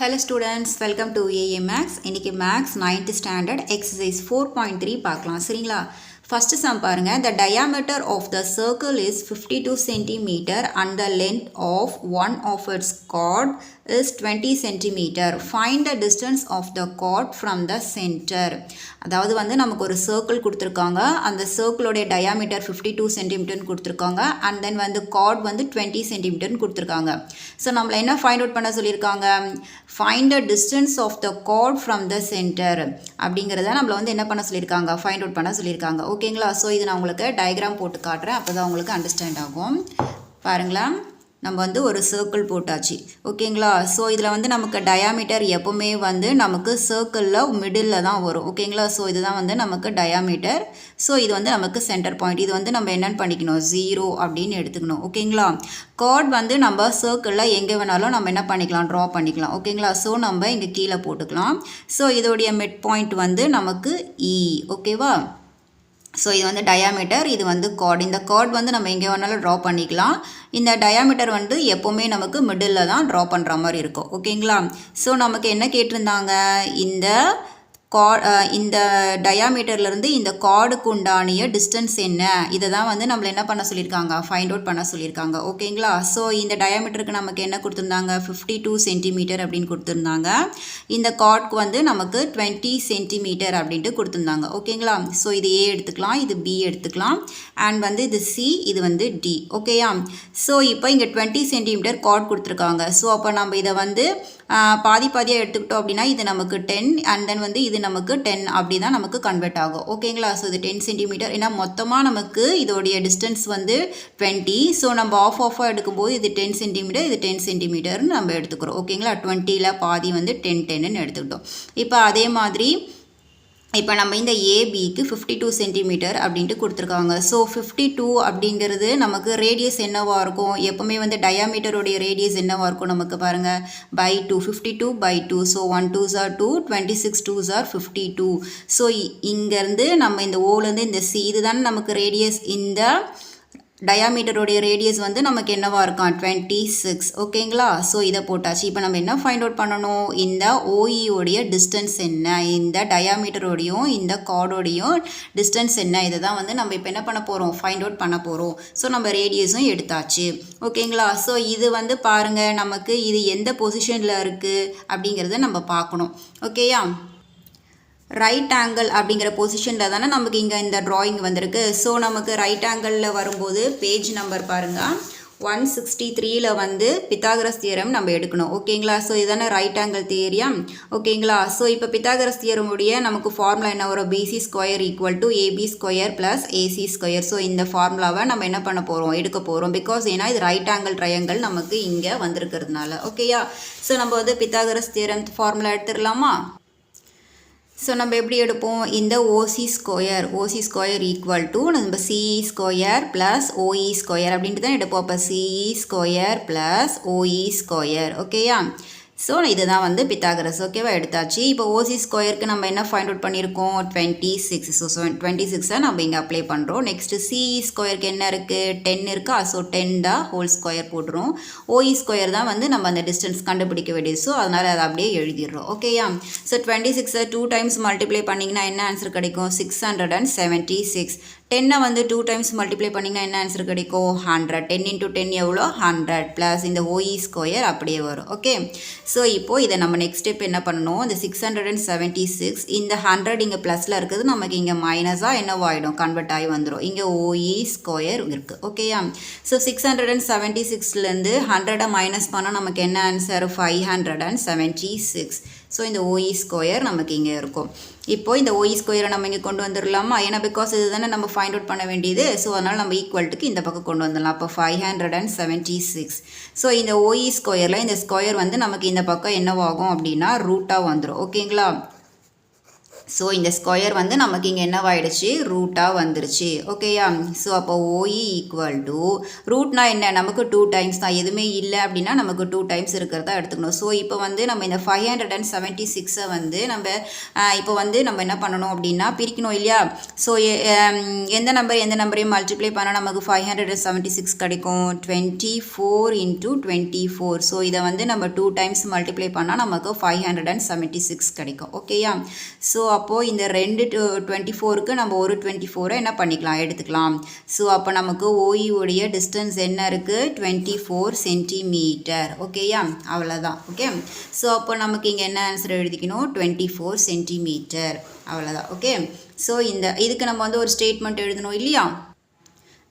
Hello students, welcome to AA Max. இன்னைக்கு Max 9th standard exercise 4.3 பார்க்கலாம் சரிங்களா. First sum பாருங்க. The diameter of the circle is 52 cm and the length of one of its chord is 20 cm. Find the distance of the chord from the center. அதாவது வந்து நமக்கு ஒரு circle கொடுத்துருக்காங்க. அந்த சர்க்கிளோடைய diameter 52 சென்டிமீட்டர்னு கொடுத்துருக்காங்க. அண்ட் தென் வந்து card வந்து 20 சென்டிமீட்டர்னு கொடுத்துருக்காங்க. ஸோ நம்மளை என்ன ஃபைண்ட் அவுட் பண்ண சொல்லியிருக்காங்க, find the distance of the chord from the centre அப்படிங்கிறத நம்மளை வந்து என்ன பண்ண சொல்லியிருக்காங்க, ஃபைண்ட் அவுட் பண்ண சொல்லியிருக்காங்க. ஓகேங்களா. ஸோ இது நான் உங்களுக்கு டயக்ராம் போட்டு காட்டுறேன், அப்போ தான் உங்களுக்கு அண்டர்ஸ்டாண்ட் ஆகும். பாருங்களா, நம்ம வந்து ஒரு சர்க்கிள் போட்டாச்சு. ஓகேங்களா. ஸோ இதில் வந்து நமக்கு டயாமீட்டர் எப்போவுமே வந்து நமக்கு சர்க்கிளில் மிடில் தான் வரும். ஓகேங்களா. ஸோ இதுதான் வந்து நமக்கு டயாமீட்டர். ஸோ இது வந்து நமக்கு சென்டர் பாயிண்ட். இது வந்து நம்ம என்னென்னு பண்ணிக்கணும், 0 அப்படின்னு எடுத்துக்கணும். ஓகேங்களா. கார்ட் வந்து நம்ம சர்க்கிளில் எங்கே வேணாலும் நம்ம என்ன பண்ணிக்கலாம், ட்ரா பண்ணிக்கலாம். ஓகேங்களா. ஸோ நம்ம இங்கே கீழே போட்டுக்கலாம். ஸோ இதோடைய மிட் பாயிண்ட் வந்து நமக்கு E. ஓகேவா. ஸோ இது வந்து டயாமீட்டர், இது வந்து கார்ட். இந்த கார்ட் வந்து நம்ம எங்கே வேணாலும் ட்ரா பண்ணிக்கலாம். இந்த டயாமீட்டர் வந்து எப்போவுமே நமக்கு மிடில் தான் ட்ரா பண்ணுற மாதிரி இருக்கும். ஓகேங்களா. ஸோ நமக்கு என்ன கேட்டிருந்தாங்க, இந்த டயாமீட்டர்லேருந்து இந்த கார்டுக்கு உண்டானிய டிஸ்டன்ஸ் என்ன, இதை தான் வந்து நம்மளை என்ன பண்ண சொல்லியிருக்காங்க, ஃபைண்ட் அவுட் பண்ண சொல்லியிருக்காங்க. ஓகேங்களா. ஸோ இந்த டயாமீட்டருக்கு நமக்கு என்ன கொடுத்துருந்தாங்க, 52 சென்டிமீட்டர் அப்படின்னு கொடுத்துருந்தாங்க. இந்த கார்டுக்கு வந்து நமக்கு 20 சென்டிமீட்டர் அப்படின்ட்டு கொடுத்துருந்தாங்க. ஓகேங்களா. ஸோ இது A எடுத்துக்கலாம், இது B எடுத்துக்கலாம், அண்ட் வந்து இது C, இது வந்து D. ஓகேயா. ஸோ இப்போ இங்கே 20 சென்டிமீட்டர் கார்டு கொடுத்துருக்காங்க. ஸோ அப்போ நம்ம இதை வந்து பாதியாக எடுத்துக்கிட்டோம் அப்படின்னா இது நமக்கு 10 அண்ட் தென் வந்து இது நமக்கு 10 அப்படி தான் நமக்கு கன்வெர்ட் ஆகும். ஓகேங்களா. ஸோ இது 10 சென்டிமீட்டர். ஏன்னா மொத்தமாக நமக்கு இதோடைய டிஸ்டன்ஸ் வந்து 20. ஸோ நம்ம ஆஃபாக எடுக்கும்போது இது 10 சென்டிமீட்டர், இது 10 சென்டிமீட்டர்னு நம்ம எடுத்துக்கிறோம். ஓகேங்களா. 20ல் பாதி வந்து 10ன்னு எடுத்துக்கிட்டோம். இப்போ அதே மாதிரி இப்போ நம்ம இந்த ஏபிக்கு 52 சென்டிமீட்டர் அப்படின்ட்டு கொடுத்துருக்காங்க. ஸோ 52 அப்படிங்கிறது நமக்கு ரேடியஸ் என்னவாக இருக்கும், எப்போவுமே வந்து டயாமீட்டருடைய ரேடியஸ் என்னவாக இருக்கும் நமக்கு பாருங்கள், by 2, 52 by 2. So 1 2s are 2, 26 2s are 52. So இங்கேருந்து நம்ம இந்த ஓலேருந்து இந்த C இதுதானே நமக்கு ரேடியஸ், இந்த டயாமீட்டருடைய ரேடியஸ் வந்து நமக்கு என்னவாக இருக்கும், 26. ஓகேங்களா. ஸோ இதை போட்டாச்சு. இப்போ நம்ம என்ன ஃபைண்ட் அவுட் பண்ணணும், இந்த ஓஇயோடைய டிஸ்டன்ஸ் என்ன, இந்த டயாமீட்டரோடையும் இந்த கார்டோடையும் டிஸ்டன்ஸ் என்ன, இதை தான் வந்து நம்ம இப்போ என்ன பண்ண போகிறோம், ஃபைண்ட் அவுட் பண்ண போகிறோம். ஸோ நம்ம ரேடியஸும் எடுத்தாச்சு. ஓகேங்களா. ஸோ இது வந்து பாருங்கள் நமக்கு இது எந்த பொசிஷனில் இருக்குது அப்படிங்கிறத நம்ம பார்க்கணும். ஓகேயா. ரைட் ஆங்கிள் அப்படிங்கிற பொசிஷனில் தானே நமக்கு இங்கே இந்த ட்ராயிங் வந்திருக்கு. ஸோ நமக்கு ரைட் ஆங்கிளில் வரும்போது பேஜ் நம்பர் பாருங்கள் 163ல் வந்து பித்தாகரஸ் தியரம் நம்ம எடுக்கணும். ஓகேங்களா. ஸோ இதுதானே ரைட் ஆங்கிள் தியரியம். ஓகேங்களா. ஸோ இப்போ பித்தாகரஸ் தியரமுடைய நமக்கு ஃபார்முலா என்ன வரும், BC square equal to AB square plus AC square. So இந்த ஃபார்முலாவை நம்ம என்ன பண்ண போகிறோம், எடுக்க போகிறோம். பிகாஸ் ஏன்னா இது ரைட் ஆங்கிள் ட்ரையாங்கிள் நமக்கு இங்கே வந்திருக்கிறதுனால. ஓகேயா. ஸோ நம்ம வந்து பித்தாகரஸ் தியரம் ஃபார்முலா எடுத்துடலாமா. ஸோ நம்ம எப்படி எடுப்போம், இந்த ஓசி ஸ்கொயர் ஈக்குவல் டு நம்ம CE square plus OE square அப்படின்ட்டு தான் எடுப்போம். அப்போ CE square plus OE square. ஓகேயா. ஸோ இதுதான் வந்து பித்தாகரஸ். ஓகேவா, எடுத்தாச்சு. இப்போ ஓசி ஸ்கொயருக்கு நம்ம என்ன ஃபைண்ட் அவுட் பண்ணியிருக்கோம், 26. ஸோ 26 நம்ம இங்கே அப்ளை பண்ணுறோம். நெக்ஸ்ட்டு சிஇ ஸ்கொயருக்கு என்ன இருக்குது, 10 இருக்கா. ஸோ 10 தான் ஹோல் ஸ்கொயர் போட்டுரும். ஓஇ ஸ்கொயர் தான் வந்து நம்ம அந்த டிஸ்டன்ஸ் கண்டுபிடிக்க வேண்டியது. ஸோ அதனால் அதை அப்படியே எழுதிடுறோம். ஓகேயா. ஸோ 26 2 டைம்ஸ் மல்டிப்ளை பண்ணிங்கன்னா என்ன ஆன்சர் கிடைக்கும், 676. 10 வந்து 2 டைம்ஸ் மல்டிப்ளை பண்ணிங்கன்னா என்ன ஆன்சர் கிடைக்கும், 100. 10 × 10 எவ்வளோ, 100 ப்ளஸ் இந்த ஓஇ ஸ்கொயர் அப்படியே வரும். ஓகே. ஸோ இப்போது இதை நம்ம நெக்ஸ்ட் ஸ்டெப் என்ன பண்ணணும், இந்த 676 இந்த 100 இங்கே ப்ளஸில் இருக்குது, நமக்கு இங்கே மைனஸாக என்னவாயிடும், கன்வெர்ட் ஆகி வந்துடும். இங்கே ஓஇ ஸ்கொயர் இருக்குது. ஓகேயா. ஸோ 676லேருந்து 100 மைனஸ் பண்ணால் நமக்கு என்ன ஆன்சர், 576. ஸோ இந்த ஓஇ ஸ்கொயர் நமக்கு இங்கே இருக்கும். இப்போ இந்த ஓஇ ஸ்கொயரை நம்ம இங்கே கொண்டு வந்துடலாமா, ஏன்னா பிகாஸ் இது தானே நம்ம ஃபைண்ட் அவுட் பண்ண வேண்டியது. ஸோ அதனால் நம்ம ஈக்குவல்ட்டுக்கு இந்த பக்கம் கொண்டு வந்துடலாம். அப்போ 576. ஸோ இந்த ஓஇ ஸ்கொயரில் இந்த ஸ்கொயர் வந்து நமக்கு இந்த பக்கம் என்னவாகும் அப்படின்னா ரூட்டாக வந்துடும். ஓகேங்களா. ஸோ இந்த ஸ்கொயர் வந்து நமக்கு இங்கே என்னவாயிடுச்சு ரூட்டாக வந்துருச்சு ஓகேயா. ஸோ அப்போ ஓஇ ஈக்குவல் டு ரூட்னா என்ன நமக்கு 2 டைம்ஸ் தான், எதுவுமே இல்லை அப்படின்னா நமக்கு 2 டைம்ஸ் இருக்கிறதா எடுத்துக்கணும். ஸோ இப்போ வந்து நம்ம இந்த 576 வந்து நம்ம இப்போ வந்து நம்ம என்ன பண்ணணும் அப்படின்னா பிரிக்கணும் இல்லையா. ஸோ எந்த நம்பரையும் மல்டிப்ளை பண்ணால் நமக்கு 576 கிடைக்கும். 24 × 24. ஸோ இதை வந்து நம்ம 2 டைம்ஸ் மல்டிப்ளை பண்ணால் நமக்கு 576 கிடைக்கும் ஓகேயா. ஸோ அப்போது இந்த 24க்கு நம்ம ஒரு 24 என்ன பண்ணிக்கலாம் எடுத்துக்கலாம். ஸோ அப்போ நமக்கு ஓஇ உடைய டிஸ்டன்ஸ் என்ன இருக்குது 24 சென்டிமீட்டர் ஓகேயா. அவ்வளோதான் ஓகே. ஸோ அப்போ நமக்கு இங்கே என்ன ஆன்சர் எழுதிக்கணும் 24 சென்டிமீட்டர் அவ்வளோதான் ஓகே. ஸோ இதுக்கு நம்ம வந்து ஒரு ஸ்டேட்மெண்ட் எழுதணும் இல்லையா.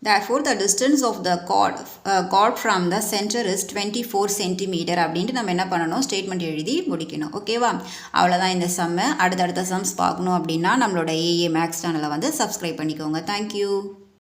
Therefore, the distance of the chord from the center is 24 cm அப்படின்ட்டு நம்ம என்ன பண்ணணும் ஸ்டேட்மெண்ட் எழுதி முடிக்கணும் ஓகேவா. அவ்வளோதான் இந்த சம்மை. அடுத்தடுத்த சம்ஸ் பார்க்கணும் அப்படின்னா நம்மளோட ஏஏ மேக்ஸ் சேனலை வந்து சப்ஸ்கிரைப் பண்ணிக்கோங்க. தேங்க்யூ.